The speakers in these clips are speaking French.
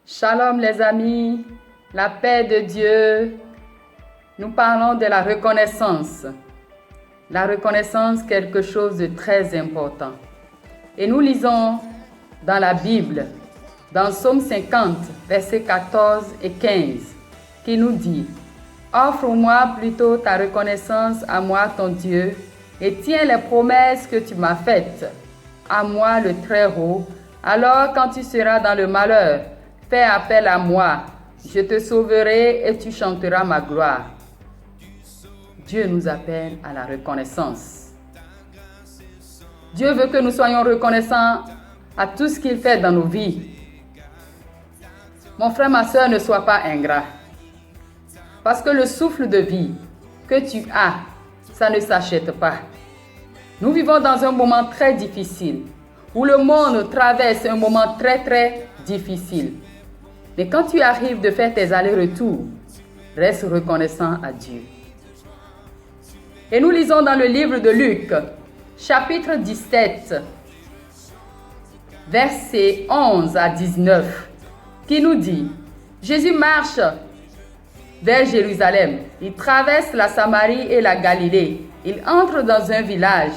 Shalom les amis, la paix de Dieu. Nous parlons de la reconnaissance. La reconnaissance, quelque chose de très important. Et nous lisons dans la Bible, dans Psaume 50, versets 14 et 15, qui nous dit « Offre-moi plutôt ta reconnaissance à moi ton Dieu, et tiens les promesses que tu m'as faites, à moi le Très-Haut. Alors quand tu seras dans le malheur, fais appel à moi, je te sauverai et tu chanteras ma gloire. » Dieu nous appelle à la reconnaissance. Dieu veut que nous soyons reconnaissants à tout ce qu'il fait dans nos vies. Mon frère, ma soeur, ne sois pas ingrat. Parce que le souffle de vie que tu as, ça ne s'achète pas. Nous vivons dans un moment très difficile, où le monde traverse un moment très difficile. Mais quand tu arrives de faire tes allers-retours, reste reconnaissant à Dieu. Et nous lisons dans le livre de Luc, chapitre 17, versets 11 à 19, qui nous dit « Jésus marche vers Jérusalem. Il traverse la Samarie et la Galilée. Il entre dans un village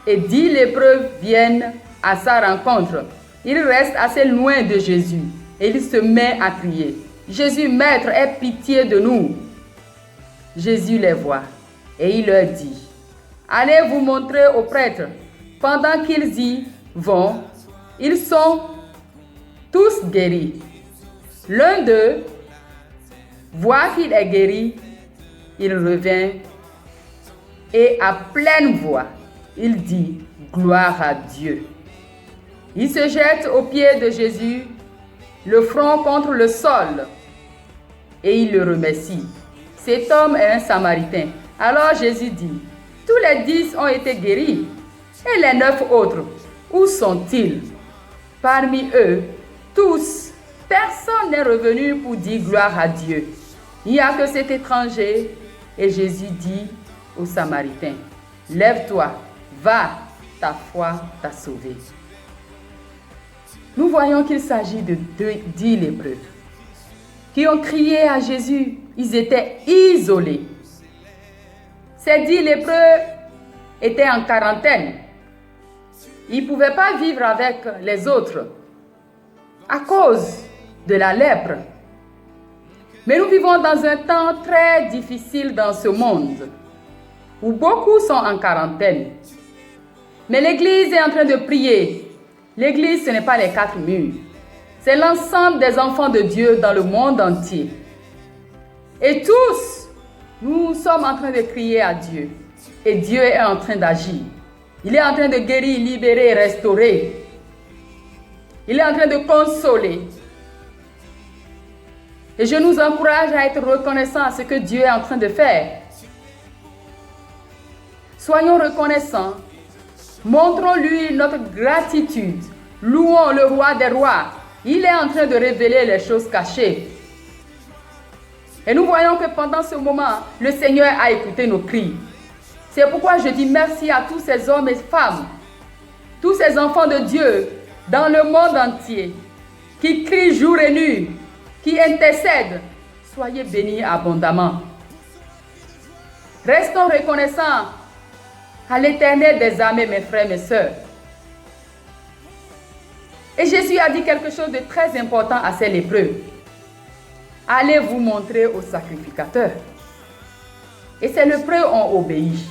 et 10 lépreux viennent à sa rencontre. Il reste assez loin de Jésus et il se met à crier « Jésus, Maître, aie pitié de nous !» Jésus les voit et il leur dit « Allez vous montrer aux prêtres. » Pendant qu'ils y vont, ils sont tous guéris. L'un d'eux voit qu'il est guéri, il revient et à pleine voix, il dit « Gloire à Dieu !» Il se jette aux pieds de Jésus, le front contre le sol, et il le remercie. Cet homme est un Samaritain. Alors Jésus dit « Tous les 10 ont été guéris, et les 9 autres, où sont-ils? Parmi eux, tous, personne n'est revenu pour dire gloire à Dieu. Il n'y a que cet étranger. » Et Jésus dit au Samaritain, « Lève-toi, va, ta foi t'a sauvé. » Nous voyons qu'il s'agit de 10 lépreux qui ont crié à Jésus. Ils étaient isolés. Ces 10 lépreux étaient en quarantaine. Ils ne pouvaient pas vivre avec les autres à cause de la lèpre. Mais nous vivons dans un temps très difficile dans ce monde où beaucoup sont en quarantaine. Mais l'Église est en train de prier. L'Église, ce n'est pas les 4 murs. C'est l'ensemble des enfants de Dieu dans le monde entier. Et tous, nous sommes en train de crier à Dieu. Et Dieu est en train d'agir. Il est en train de guérir, libérer, restaurer. Il est en train de consoler. Et je nous encourage à être reconnaissants à ce que Dieu est en train de faire. Soyons reconnaissants. Montrons-lui notre gratitude. Louons le roi des rois. Il est en train de révéler les choses cachées. Et nous voyons que pendant ce moment, le Seigneur a écouté nos cris. C'est pourquoi je dis merci à tous ces hommes et femmes, tous ces enfants de Dieu dans le monde entier, qui crient jour et nuit, qui intercèdent. Soyez bénis abondamment. Restons reconnaissants à l'Éternel des armées, mes frères, mes sœurs. Et Jésus a dit quelque chose de très important à ces lépreux. Allez vous montrer au sacrificateur. Et ces lépreux ont obéi.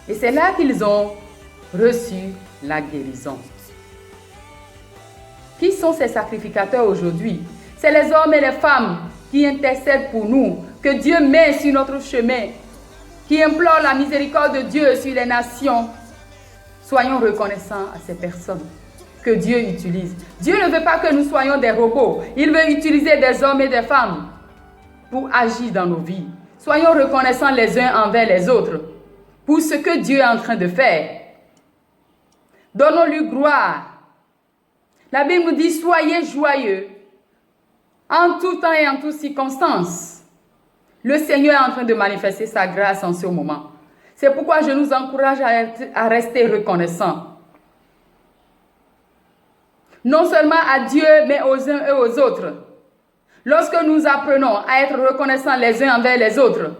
Et c'est là qu'ils ont reçu la guérison. Qui sont ces sacrificateurs aujourd'hui? C'est les hommes et les femmes qui intercèdent pour nous, que Dieu met sur notre chemin, qui implorent la miséricorde de Dieu sur les nations. Soyons reconnaissants à ces personnes que Dieu utilise. Dieu ne veut pas que nous soyons des robots. Il veut utiliser des hommes et des femmes pour agir dans nos vies. Soyons reconnaissants les uns envers les autres pour ce que Dieu est en train de faire. Donnons-lui gloire. La Bible nous dit, soyez joyeux en tout temps et en toutes circonstances. Le Seigneur est en train de manifester sa grâce en ce moment. C'est pourquoi je nous encourage à rester reconnaissants. non seulement à Dieu, mais aux uns et aux autres. Lorsque nous apprenons à être reconnaissants les uns envers les autres,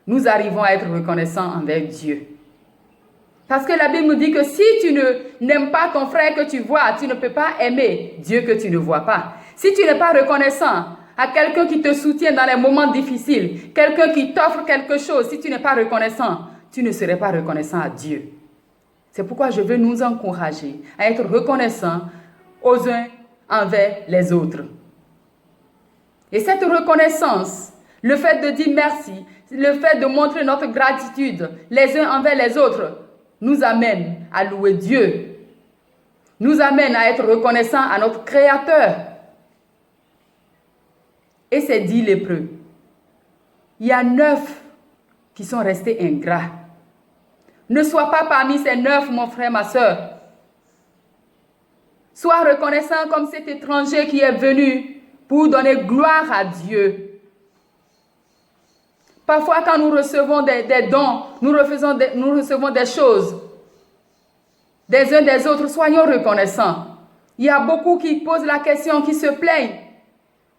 nous arrivons à être reconnaissants envers Dieu. Parce que la Bible nous dit que si tu n'aimes pas ton frère que tu vois, tu ne peux pas aimer Dieu que tu ne vois pas. Si tu n'es pas reconnaissant à quelqu'un qui te soutient dans les moments difficiles, quelqu'un qui t'offre quelque chose, si tu n'es pas reconnaissant, tu ne serais pas reconnaissant à Dieu. C'est pourquoi je veux nous encourager à être reconnaissants aux uns envers les autres. Et cette reconnaissance, le fait de dire merci, le fait de montrer notre gratitude les uns envers les autres, nous amène à louer Dieu, nous amène à être reconnaissants à notre Créateur. Et ces 10 lépreux, il y a 9 qui sont restés ingrats. Ne sois pas parmi ces 9, mon frère, ma soeur. Sois reconnaissant comme cet étranger qui est venu pour donner gloire à Dieu. Parfois, quand nous recevons des dons, nous recevons des choses des uns des autres, soyons reconnaissants. Il y a beaucoup qui posent la question, qui se plaignent.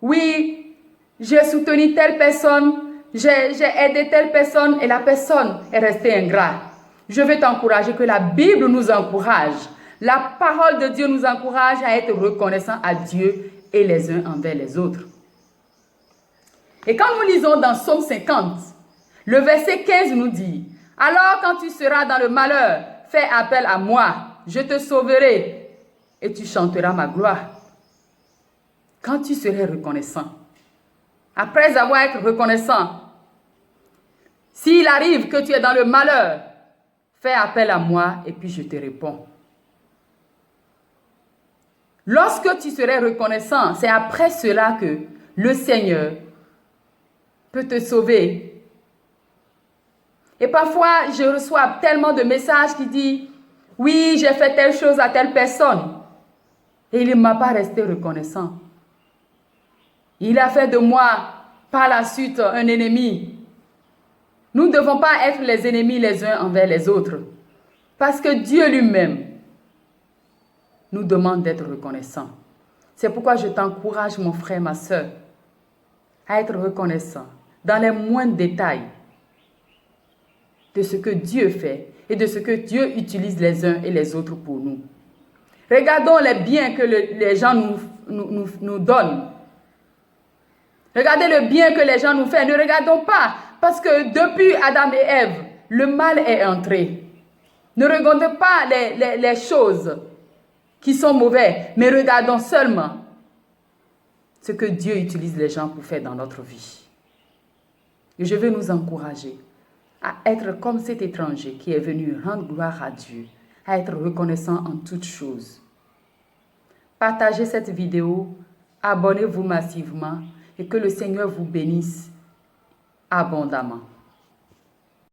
Oui, j'ai soutenu telle personne, j'ai aidé telle personne et la personne est restée ingrate. Je veux t'encourager que la Bible nous encourage. La parole de Dieu nous encourage à être reconnaissants à Dieu et les uns envers les autres. Et quand nous lisons dans Psaume 50, le verset 15 nous dit, « Alors quand tu seras dans le malheur, fais appel à moi, je te sauverai et tu chanteras ma gloire. » Quand tu serais reconnaissant, après avoir été reconnaissant, s'il arrive que tu es dans le malheur, fais appel à moi et puis je te réponds. Lorsque tu serais reconnaissant, c'est après cela que le Seigneur peut te sauver. Et parfois, je reçois tellement de messages qui disent « Oui, j'ai fait telle chose à telle personne. » Et il ne m'a pas resté reconnaissant. Il a fait de moi, par la suite, un ennemi. Nous ne devons pas être les ennemis les uns envers les autres. Parce que Dieu lui-même nous demande d'être reconnaissants. C'est pourquoi je t'encourage, mon frère, ma soeur, à être reconnaissant dans les moindres détails de ce que Dieu fait et de ce que Dieu utilise les uns et les autres pour nous. Regardons les biens que les gens nous donnent. Regardez le bien que les gens nous font. Ne regardons pas, parce que depuis Adam et Ève, le mal est entré. Ne regardons pas les choses qui sont mauvaises, mais regardons seulement ce que Dieu utilise les gens pour faire dans notre vie. Et je veux nous encourager à être comme cet étranger qui est venu rendre gloire à Dieu, à être reconnaissant en toutes choses. Partagez cette vidéo, abonnez-vous massivement et que le Seigneur vous bénisse abondamment.